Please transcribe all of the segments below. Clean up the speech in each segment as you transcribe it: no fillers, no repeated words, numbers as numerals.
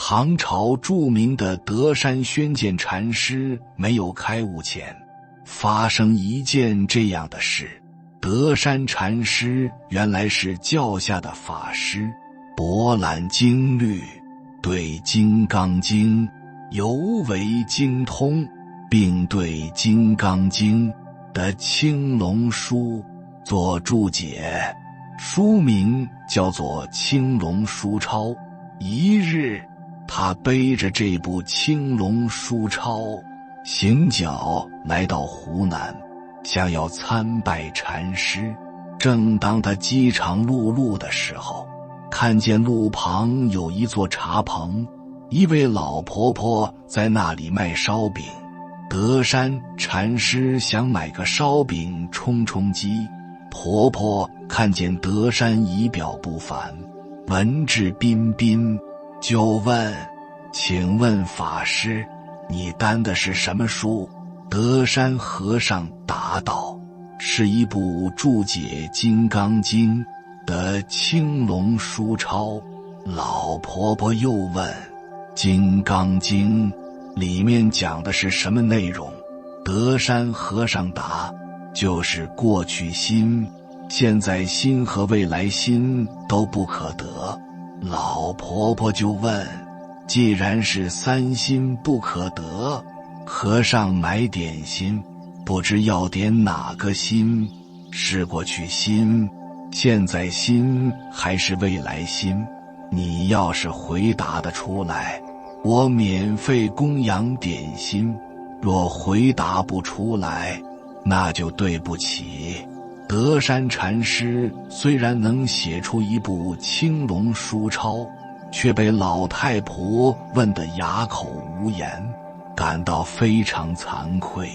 唐朝著名的德山宣鉴禅师没有开悟前，发生一件这样的事。德山禅师原来是教下的法师，博览经律，对《金刚经》尤为精通，并对《金刚经》的青龙书做注解，书名叫做《青龙书钞》。一日，他背着这部青龙书钞，行脚来到湖南，想要参拜禅师。正当他饥肠辘辘的时候，看见路旁有一座茶棚，一位老婆婆在那里卖烧饼。德山禅师想买个烧饼充充饥，婆婆看见德山仪表不凡，文质彬彬，就问：请问法师，你担的是什么书？德山和尚答道：是一部注解《金刚经》的青龙书钞。老婆婆又问：《金刚经》里面讲的是什么内容？德山和尚答：就是过去心、现在心和未来心都不可得。老婆婆就问：既然是三心不可得，和尚买点心，不知要点哪个心？是过去心、现在心还是未来心？你要是回答得出来，我免费供养点心；若回答不出来，那就对不起。德山禅师虽然能写出一部青龙书钞，却被老太婆问得哑口无言，感到非常惭愧，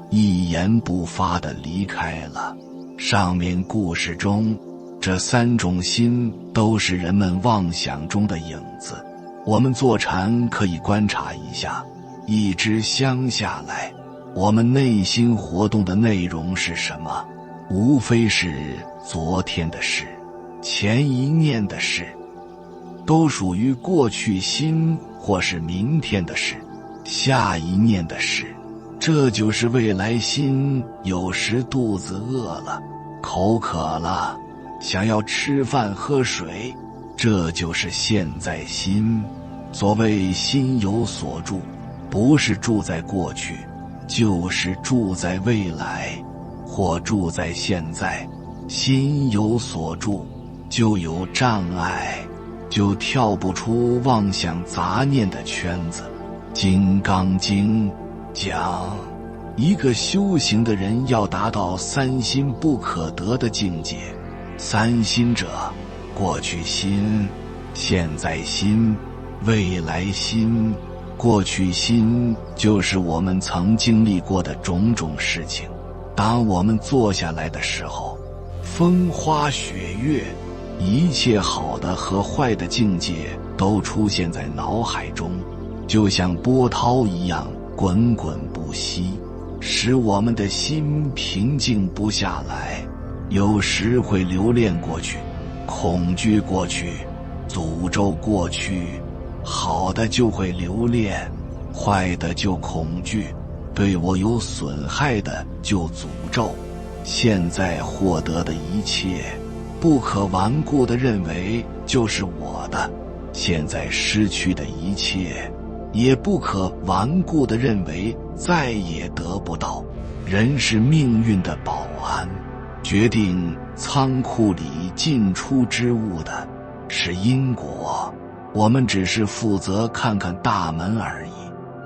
一言不发地离开了。上面故事中，这三种心都是人们妄想中的影子。我们坐禅可以观察一下，一支香下来，我们内心活动的内容是什么？无非是昨天的事、前一念的事，都属于过去心，或是明天的事、下一念的事。这就是未来心。有时肚子饿了，口渴了，想要吃饭喝水，这就是现在心。所谓心有所住，不是住在过去，就是住在未来，或住在现在。心有所住，就有障碍，就跳不出妄想杂念的圈子。金刚经讲，一个修行的人要达到三心不可得的境界。三心者，过去心、现在心、未来心。过去心就是我们曾经历过的种种事情。当我们坐下来的时候，风花雪月，一切好的和坏的境界都出现在脑海中，就像波涛一样滚滚不息，使我们的心平静不下来。有时会留恋过去，恐惧过去，诅咒过去。好的就会留恋，坏的就恐惧，对我有损害的就诅咒。现在获得的一切，不可顽固地认为就是我的；现在失去的一切，也不可顽固地认为再也得不到。人是命运的保安，决定仓库里进出之物的是因果，我们只是负责看看大门而已。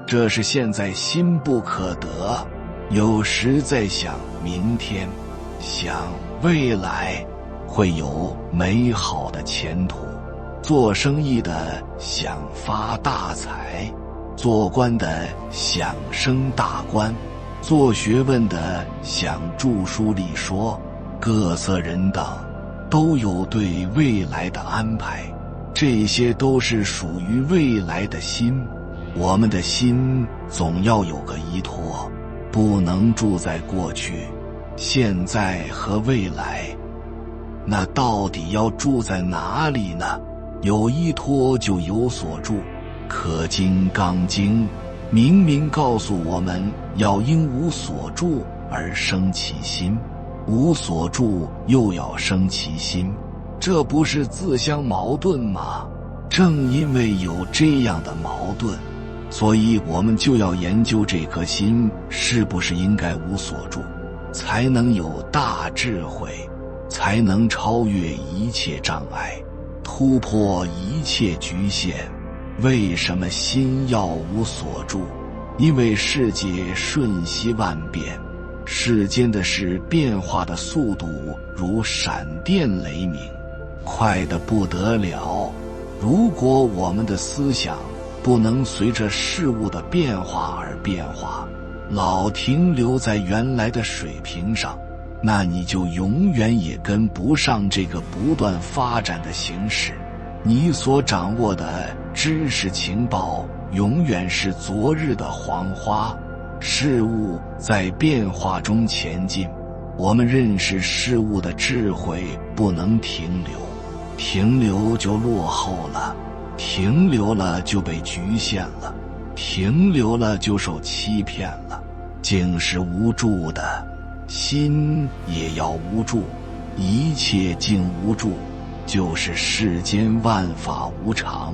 这是现在心不可得。有时在想明天，想未来会有美好的前途。做生意的想发大财，做官的想升大官，做学问的想著书立说。各色人等都有对未来的安排，这些都是属于未来的心。我们的心总要有个依托，不能住在过去、现在和未来。那到底要住在哪里呢？有依托就有所住，可《金刚经》明明告诉我们要因无所住而生其心，无所住又要生其心，这不是自相矛盾吗？正因为有这样的矛盾，所以我们就要研究这颗心是不是应该无所住，才能有大智慧，才能超越一切障碍，突破一切局限。为什么心要无所住？因为世界瞬息万变，世间的事变化的速度如闪电雷鸣，快得不得了。如果我们的思想不能随着事物的变化而变化，老停留在原来的水平上，那你就永远也跟不上这个不断发展的形势。你所掌握的知识情报永远是昨日的黄花，事物在变化中前进，我们认识事物的智慧不能停留，停留就落后了，停留了就被局限了，停留了就受欺骗了。境是无助的，心也要无助，一切境无助，就是世间万法无常，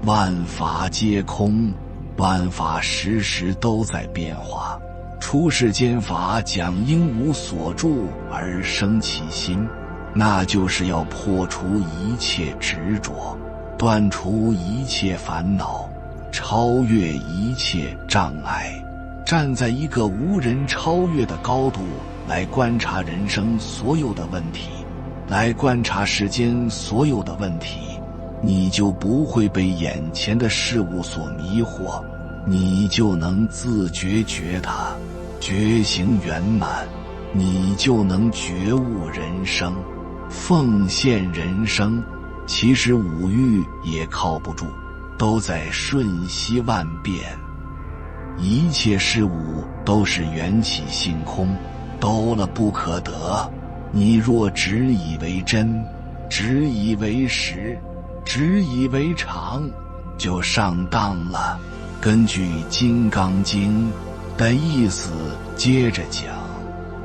万法皆空，万法时时都在变化。出世间法讲因无所住而生其心，那就是要破除一切执着，断除一切烦恼，超越一切障碍，站在一个无人超越的高度来观察人生所有的问题，来观察世间所有的问题，你就不会被眼前的事物所迷惑，你就能自觉觉他，觉醒圆满，你就能觉悟人生，奉献人生。其实五欲也靠不住，都在瞬息万变，一切事物都是缘起性空，都了不可得。你若只以为真，只以为实，只以为常，就上当了。根据《金刚经》的意思接着讲，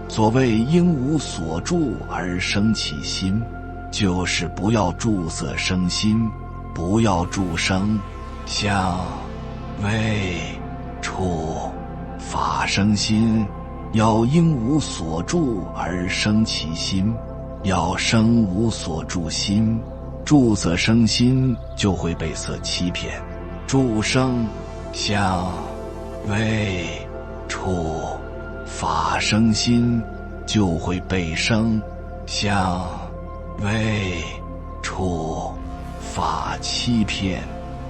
所谓因无所住而生其心，就是不要住色生心，不要住声、香、味、触、法生心，要因无所住而生其心，要生无所住心。住色生心就会被色欺骗，住声、香、味、触、法生心就会被声、香、味、触、法欺骗。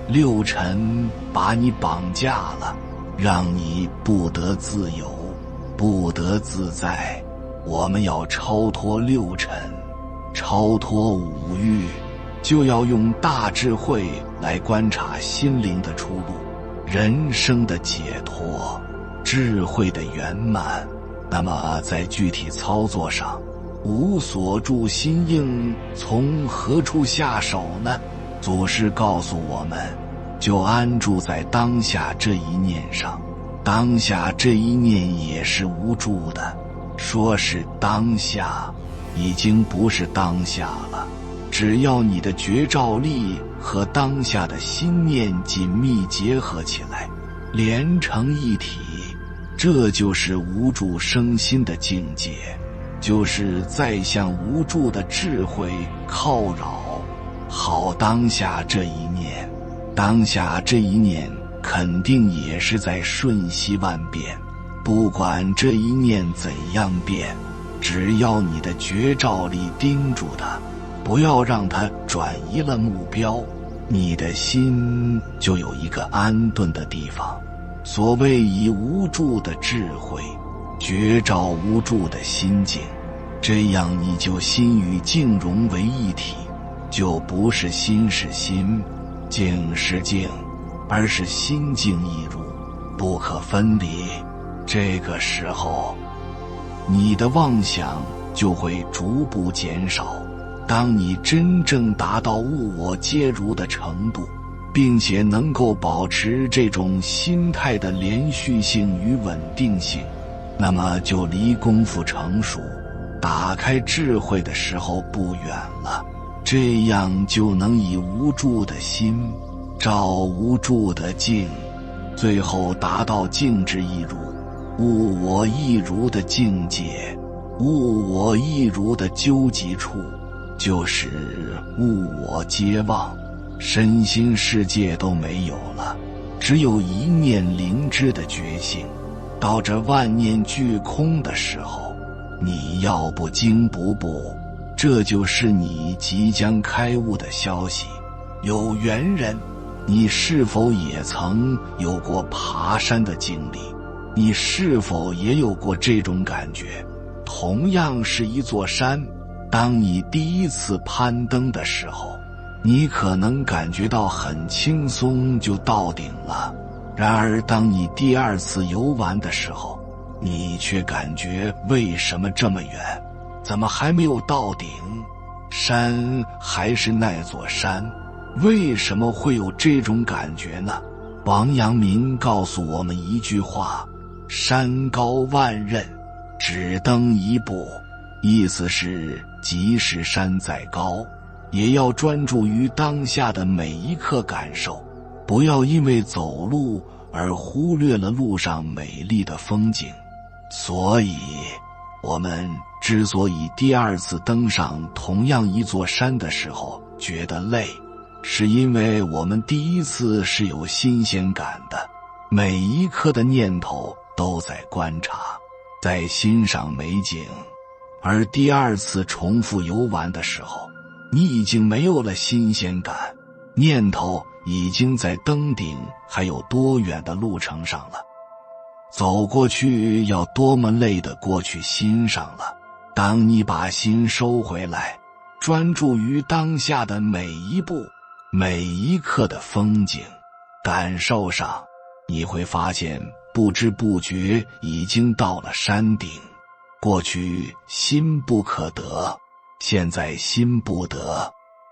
六尘把你绑架了，让你不得自由，不得自在。我们要超脱六尘，超脱五欲，就要用大智慧来观察心灵的出路，人生的解脱，智慧的圆满。那么在具体操作上，无所住心应从何处下手呢？祖师告诉我们，就安住在当下这一念上，当下这一念也是无助的。说是当下，已经不是当下了，只要你的觉照力和当下的心念紧密结合起来，连成一体，这就是无住生心的境界，就是在向无住的智慧靠扰。好，当下这一念，当下这一念肯定也是在瞬息万变，不管这一念怎样变，只要你的觉照力盯住它，不要让它转移了目标，你的心就有一个安顿的地方。所谓以无住的智慧觉照无住的心境，这样你就心与境融为一体，就不是心是心，境是境，而是心境一如，不可分离。这个时候，你的妄想就会逐步减少。当你真正达到物我皆如的程度，并且能够保持这种心态的连续性与稳定性，那么就离功夫成熟、打开智慧的时候不远了。这样就能以无助的心照无助的境，最后达到静之一如、物我一如的境界。物我一如的究极处，就是物我皆忘，身心世界都没有了，只有一念灵知的觉性。到这万念俱空的时候，你要不惊不怖，这就是你即将开悟的消息。有缘人，你是否也曾有过爬山的经历？你是否也有过这种感觉？同样是一座山，当你第一次攀登的时候，你可能感觉到很轻松就到顶了。然而当你第二次游玩的时候，你却感觉为什么这么远？怎么还没有到顶？山还是那座山，为什么会有这种感觉呢？王阳明告诉我们一句话：山高万仞，只登一步。意思是即使山再高，也要专注于当下的每一刻感受，不要因为走路而忽略了路上美丽的风景。所以我们之所以第二次登上同样一座山的时候觉得累，是因为我们第一次是有新鲜感的，每一刻的念头都在观察，在欣赏美景。而第二次重复游玩的时候，你已经没有了新鲜感，念头已经在登顶还有多远的路程上了。走过去要多么累的过去欣赏了。当你把心收回来，专注于当下的每一步每一刻的风景感受上，你会发现不知不觉已经到了山顶。过去心不可得，现在心不得，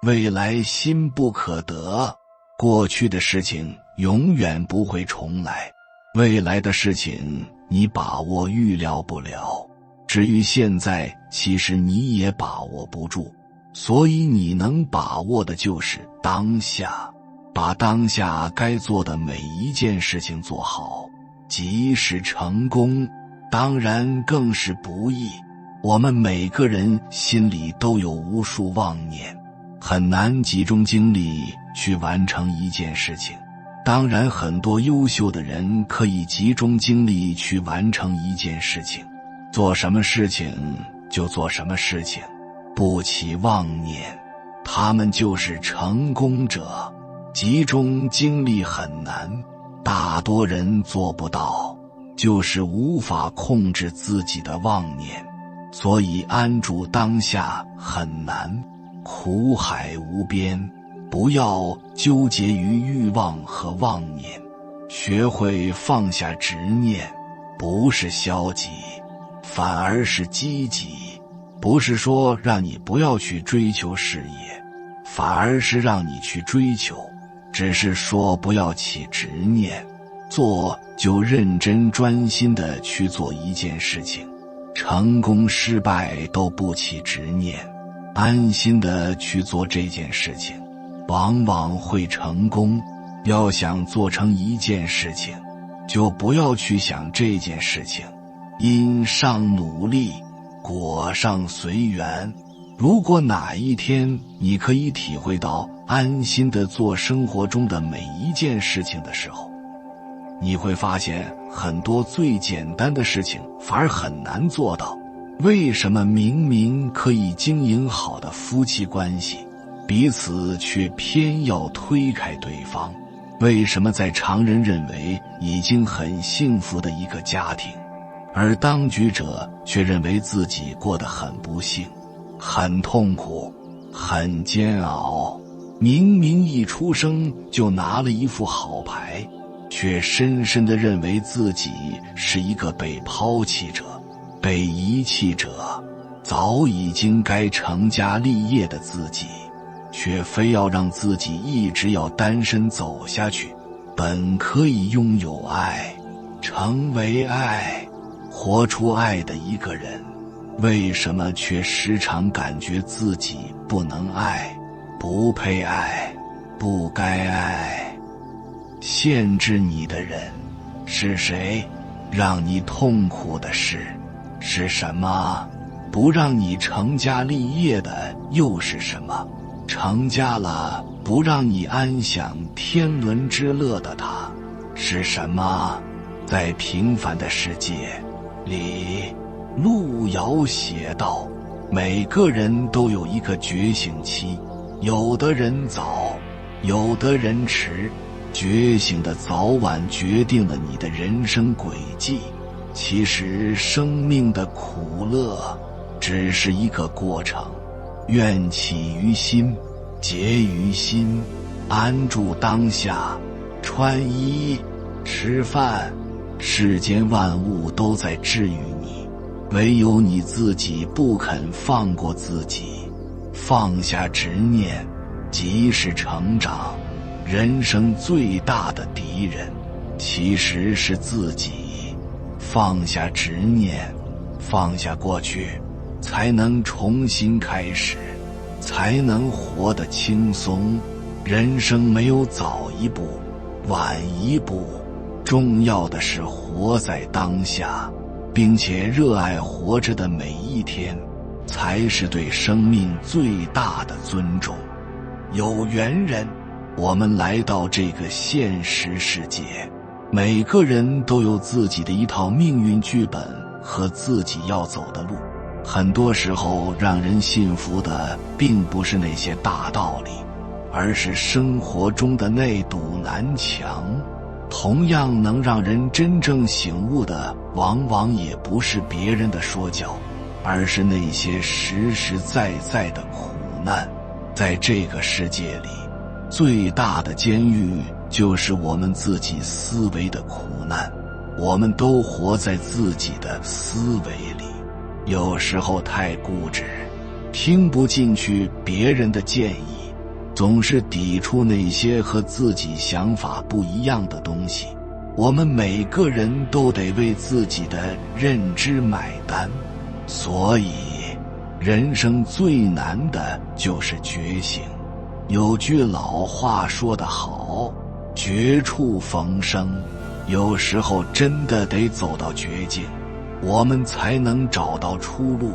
未来心不可得。过去的事情永远不会重来，未来的事情你把握预料不了，至于现在其实你也把握不住，所以你能把握的就是当下，把当下该做的每一件事情做好，即使成功当然更是不易。我们每个人心里都有无数妄念，很难集中精力去完成一件事情。当然很多优秀的人可以集中精力去完成一件事情，做什么事情就做什么事情，不起妄念，他们就是成功者。集中精力很难，大多人做不到，就是无法控制自己的妄念，所以安住当下很难。苦海无边，不要纠结于欲望和妄念，学会放下执念，不是消极，反而是积极。不是说让你不要去追求事业，反而是让你去追求，只是说不要起执念，做就认真专心的去做一件事情，成功失败都不起执念，安心的去做这件事情，往往会成功。要想做成一件事情，就不要去想这件事情，因上努力，果上随缘。如果哪一天你可以体会到安心的做生活中的每一件事情的时候，你会发现很多最简单的事情反而很难做到。为什么明明可以经营好的夫妻关系，彼此却偏要推开对方？为什么在常人认为已经很幸福的一个家庭，而当局者却认为自己过得很不幸，很痛苦，很煎熬？明明一出生就拿了一副好牌，却深深地认为自己是一个被抛弃者，被遗弃者，早已经该成家立业的自己，却非要让自己一直要单身走下去。本可以拥有爱，成为爱，活出爱的一个人，为什么却时常感觉自己不能爱，不配爱，不该爱？限制你的人是谁？让你痛苦的事是什么？不让你成家立业的又是什么？成家了不让你安享天伦之乐的他是什么？在平凡的世界里，路遥写道，每个人都有一个觉醒期，有的人早，有的人迟。觉醒的早晚决定了你的人生轨迹。其实生命的苦乐只是一个过程，愿起于心，结于心，安住当下，穿衣吃饭，世间万物都在治愈你，唯有你自己不肯放过自己。放下执念即是成长。人生最大的敌人其实是自己。放下执念，放下过去，才能重新开始，才能活得轻松。人生没有早一步，晚一步，重要的是活在当下，并且热爱活着的每一天，才是对生命最大的尊重。有缘人，我们来到这个现实世界，每个人都有自己的一套命运剧本和自己要走的路。很多时候让人信服的并不是那些大道理，而是生活中的那堵南墙。同样能让人真正醒悟的，往往也不是别人的说教，而是那些实实在在的苦难。在这个世界里，最大的监狱就是我们自己思维的苦难。我们都活在自己的思维里，有时候太固执，听不进去别人的建议，总是抵触那些和自己想法不一样的东西。我们每个人都得为自己的认知买单，所以人生最难的就是觉醒。有句老话说得好，绝处逢生。有时候真的得走到绝境，我们才能找到出路。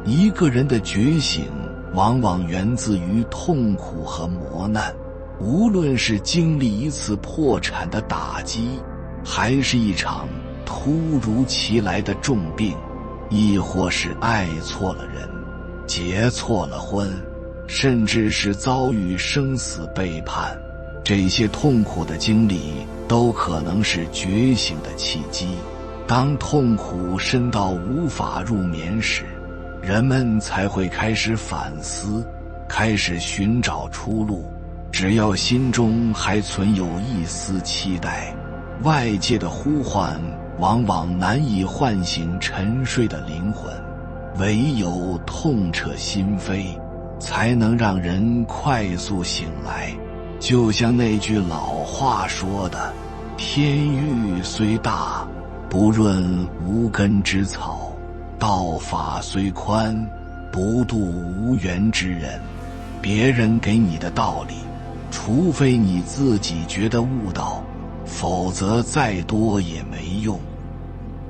一个人的觉醒往往源自于痛苦和磨难，无论是经历一次破产的打击，还是一场突如其来的重病，亦或是爱错了人，结错了婚，甚至是遭遇生死背叛，这些痛苦的经历都可能是觉醒的契机。当痛苦深到无法入眠时，人们才会开始反思，开始寻找出路。只要心中还存有一丝期待，外界的呼唤往往难以唤醒沉睡的灵魂，唯有痛彻心扉，才能让人快速醒来。就像那句老话说的，天欲虽大，不润无根之草，道法虽宽，不渡无缘之人。别人给你的道理，除非你自己觉得悟道，否则再多也没用。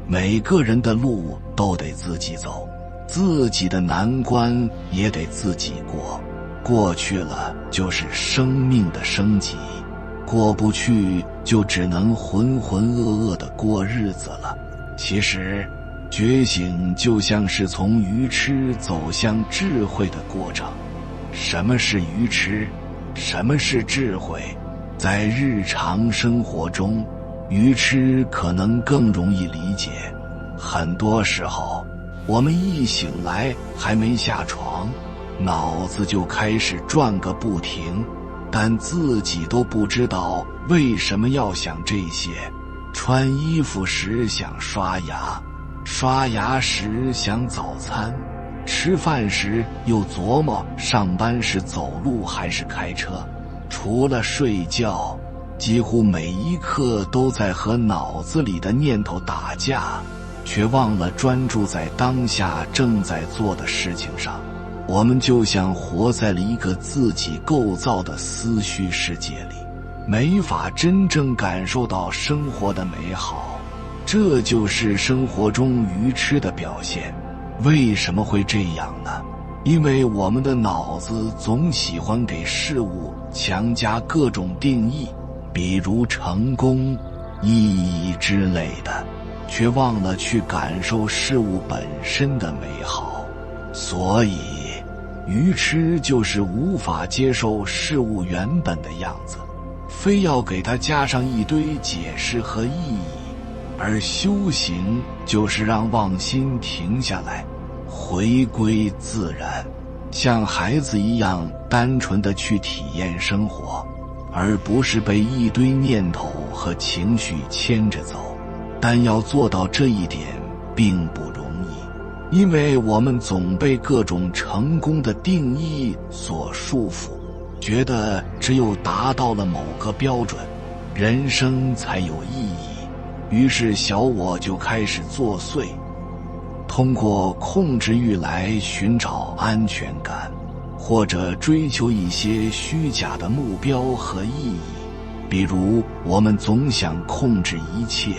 每个人的路都得自己走，自己的难关也得自己过。过去了就是生命的升级，过不去就只能浑浑噩噩地过日子了。其实觉醒就像是从愚痴走向智慧的过程。什么是愚痴？什么是智慧？在日常生活中，愚痴可能更容易理解。很多时候，我们一醒来还没下床，脑子就开始转个不停，但自己都不知道为什么要想这些。穿衣服时想刷牙，刷牙时想早餐，吃饭时又琢磨上班时走路还是开车，除了睡觉，几乎每一刻都在和脑子里的念头打架，却忘了专注在当下正在做的事情上。我们就像活在了一个自己构造的思绪世界里，没法真正感受到生活的美好。这就是生活中愚痴的表现。为什么会这样呢？因为我们的脑子总喜欢给事物强加各种定义，比如成功、意义之类的，却忘了去感受事物本身的美好。所以愚痴就是无法接受事物原本的样子，非要给它加上一堆解释和意义。而修行就是让妄心停下来，回归自然，像孩子一样单纯地去体验生活，而不是被一堆念头和情绪牵着走。但要做到这一点并不容易，因为我们总被各种成功的定义所束缚，觉得只有达到了某个标准，人生才有意义。于是小我就开始作祟，通过控制欲来寻找安全感，或者追求一些虚假的目标和意义。比如我们总想控制一切，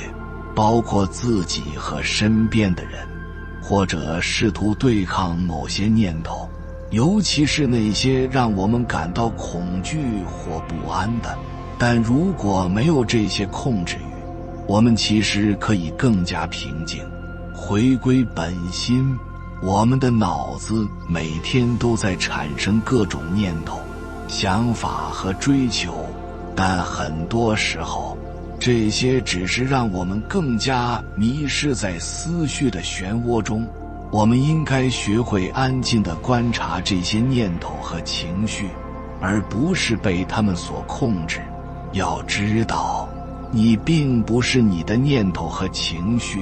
包括自己和身边的人，或者试图对抗某些念头，尤其是那些让我们感到恐惧或不安的。但如果没有这些控制欲，我们其实可以更加平静，回归本心。我们的脑子每天都在产生各种念头、想法和追求，但很多时候这些只是让我们更加迷失在思绪的漩涡中。我们应该学会安静地观察这些念头和情绪，而不是被他们所控制。要知道，你并不是你的念头和情绪，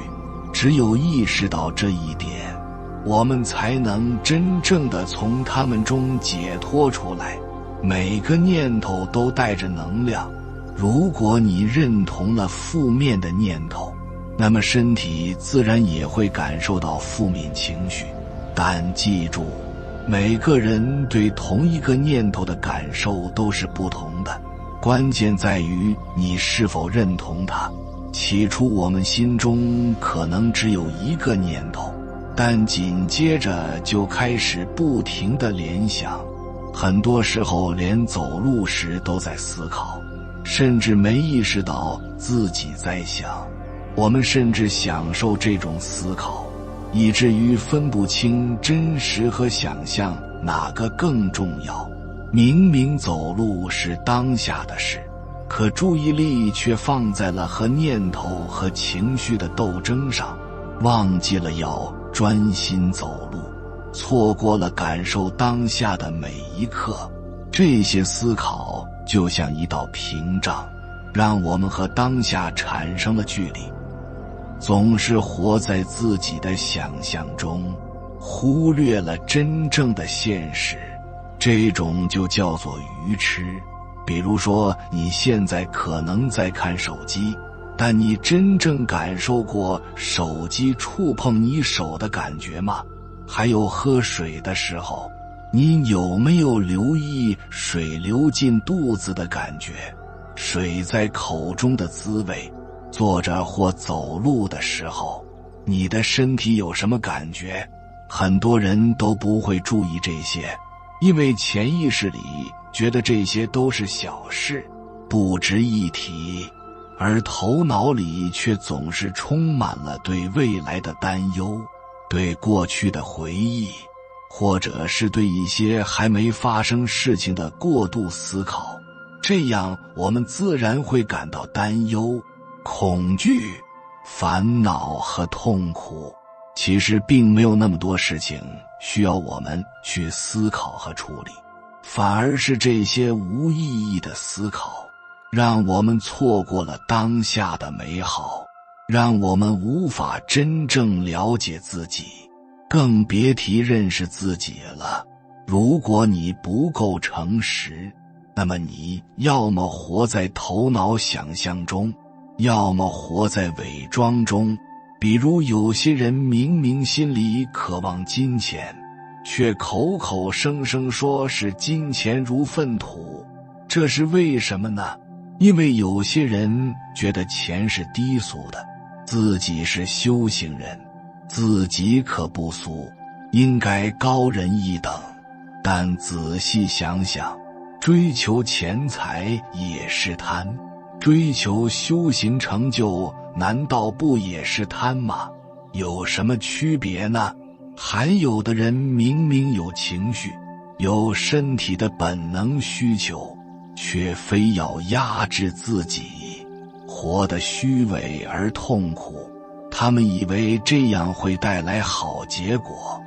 只有意识到这一点，我们才能真正地从它们中解脱出来。每个念头都带着能量，如果你认同了负面的念头，那么身体自然也会感受到负面情绪。但记住，每个人对同一个念头的感受都是不同的，关键在于你是否认同它。起初我们心中可能只有一个念头，但紧接着就开始不停地联想，很多时候连走路时都在思考，甚至没意识到自己在想。我们甚至享受这种思考，以至于分不清真实和想象哪个更重要。明明走路是当下的事，可注意力却放在了和念头和情绪的斗争上，忘记了要专心走路，错过了感受当下的每一刻。这些思考就像一道屏障，让我们和当下产生了距离，总是活在自己的想象中，忽略了真正的现实。这种就叫做愚痴。比如说，你现在可能在看手机，但你真正感受过手机触碰你手的感觉吗？还有喝水的时候，你有没有留意水流进肚子的感觉？水在口中的滋味？坐着或走路的时候，你的身体有什么感觉？很多人都不会注意这些，因为潜意识里觉得这些都是小事，不值一提，而头脑里却总是充满了对未来的担忧，对过去的回忆，或者是对一些还没发生事情的过度思考。这样我们自然会感到担忧、恐惧、烦恼和痛苦。其实并没有那么多事情需要我们去思考和处理，反而是这些无意义的思考，让我们错过了当下的美好，让我们无法真正了解自己。更别提认识自己了。如果你不够诚实，那么你要么活在头脑想象中，要么活在伪装中。比如有些人明明心里渴望金钱，却口口声声说是金钱如粪土，这是为什么呢？因为有些人觉得钱是低俗的，自己是修行人，自己可不俗，应该高人一等。但仔细想想，追求钱财也是贪，追求修行成就难道不也是贪吗？有什么区别呢？还有的人明明有情绪，有身体的本能需求，却非要压制自己，活得虚伪而痛苦。他们以为这样会带来好结果，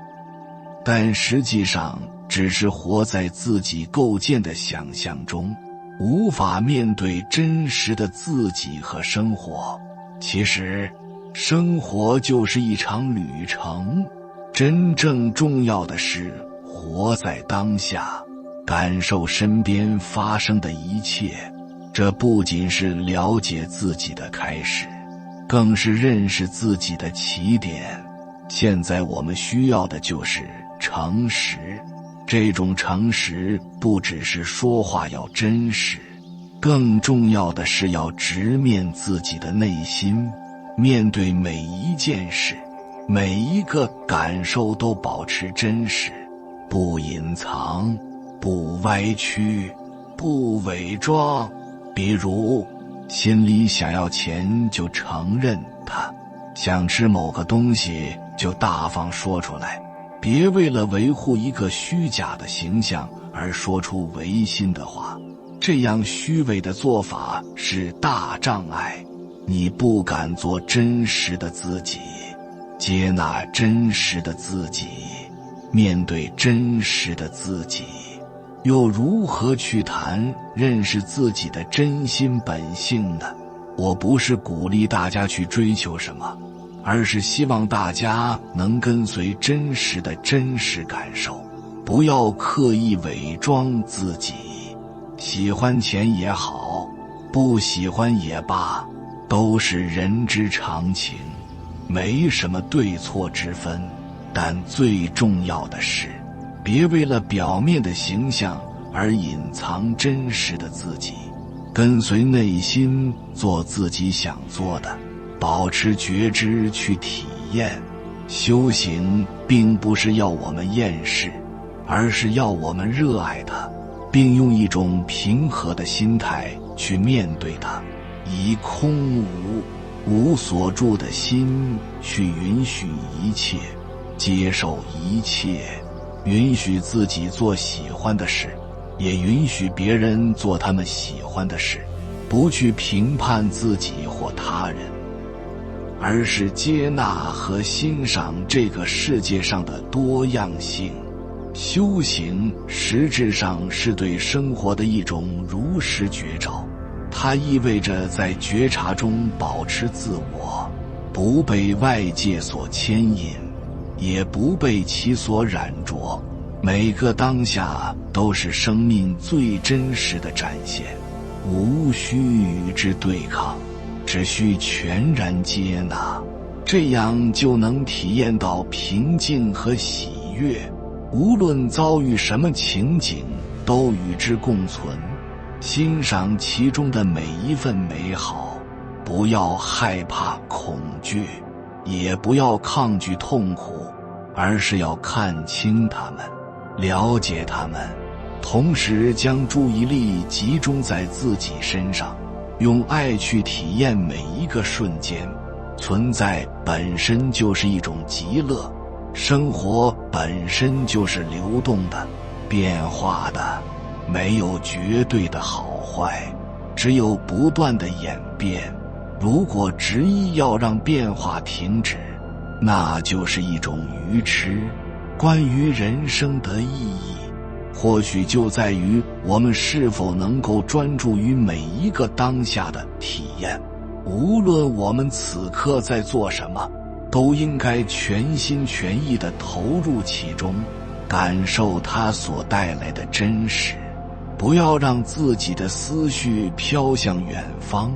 但实际上只是活在自己构建的想象中，无法面对真实的自己和生活。其实，生活就是一场旅程，真正重要的是活在当下，感受身边发生的一切。这不仅是了解自己的开始，更是认识自己的起点。现在我们需要的就是诚实。这种诚实不只是说话要真实，更重要的是要直面自己的内心，面对每一件事，每一个感受都保持真实，不隐藏，不歪曲，不伪装。比如，心里想要钱就承认它，想吃某个东西就大方说出来，别为了维护一个虚假的形象而说出违心的话。这样虚伪的做法是大障碍，你不敢做真实的自己，接纳真实的自己，面对真实的自己，又如何去谈认识自己的真心本性呢？我不是鼓励大家去追求什么，而是希望大家能跟随真实的真实感受，不要刻意伪装自己。喜欢钱也好，不喜欢也罢，都是人之常情，没什么对错之分。但最重要的是，别为了表面的形象而隐藏真实的自己，跟随内心做自己想做的，保持觉知去体验。修行并不是要我们厌世，而是要我们热爱它，并用一种平和的心态去面对它，以空无所住的心去允许一切，接受一切，允许自己做喜欢的事，也允许别人做他们喜欢的事，不去评判自己或他人，而是接纳和欣赏这个世界上的多样性。修行实质上是对生活的一种如实觉照，它意味着在觉察中保持自我，不被外界所牵引，也不被其所染着。每个当下都是生命最真实的展现，无需与之对抗，只需全然接纳，这样就能体验到平静和喜悦。无论遭遇什么情景，都与之共存，欣赏其中的每一份美好，不要害怕恐惧，也不要抗拒痛苦，而是要看清它们，了解它们，同时将注意力集中在自己身上，用爱去体验每一个瞬间。存在本身就是一种极乐，生活本身就是流动的、变化的，没有绝对的好坏，只有不断的演变。如果执意要让变化停止，那就是一种愚痴。关于人生的意义，或许就在于我们是否能够专注于每一个当下的体验。无论我们此刻在做什么，都应该全心全意地投入其中，感受它所带来的真实，不要让自己的思绪飘向远方，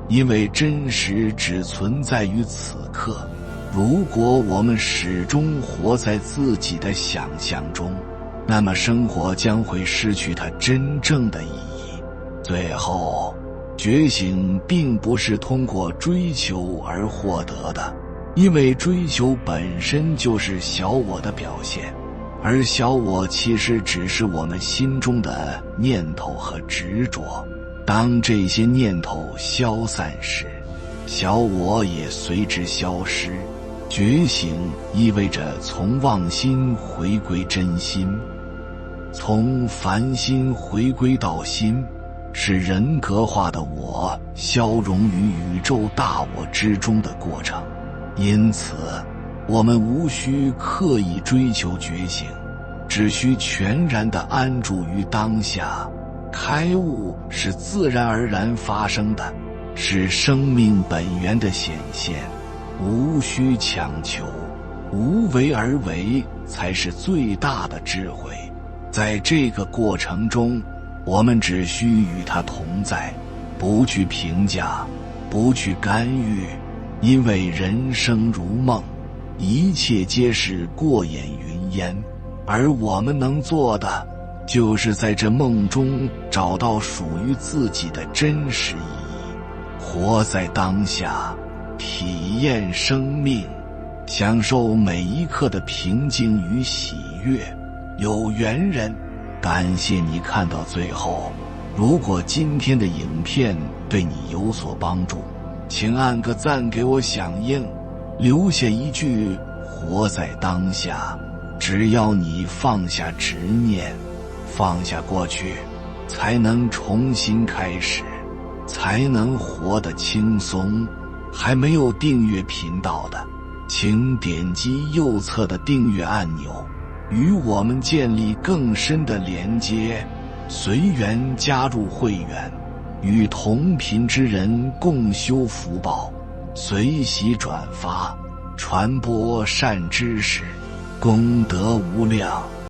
因为真实只存在于此刻。如果我们始终活在自己的想象中，那么生活将会失去它真正的意义。最后，觉醒并不是通过追求而获得的，因为追求本身就是小我的表现，而小我其实只是我们心中的念头和执着。当这些念头消散时，小我也随之消失。觉醒意味着从妄心回归真心，从凡心回归到心，是人格化的我消融于宇宙大我之中的过程。因此，我们无需刻意追求觉醒，只需全然地安住于当下。开悟是自然而然发生的，是生命本源的显现，无需强求，无为而为才是最大的智慧。在这个过程中，我们只需与它同在，不去评价，不去干预，因为人生如梦，一切皆是过眼云烟，而我们能做的，就是在这梦中找到属于自己的真实意义，活在当下，体验生命，享受每一刻的平静与喜悦。有缘人，感谢你看到最后。如果今天的影片对你有所帮助，请按个赞给我响应，留下一句活在当下。只要你放下执念，放下过去，才能重新开始，才能活得轻松。还没有订阅频道的，请点击右侧的订阅按钮，与我们建立更深的连接。随缘加入会员，与同频之人共修福报，随喜转发，传播善知识，功德无量。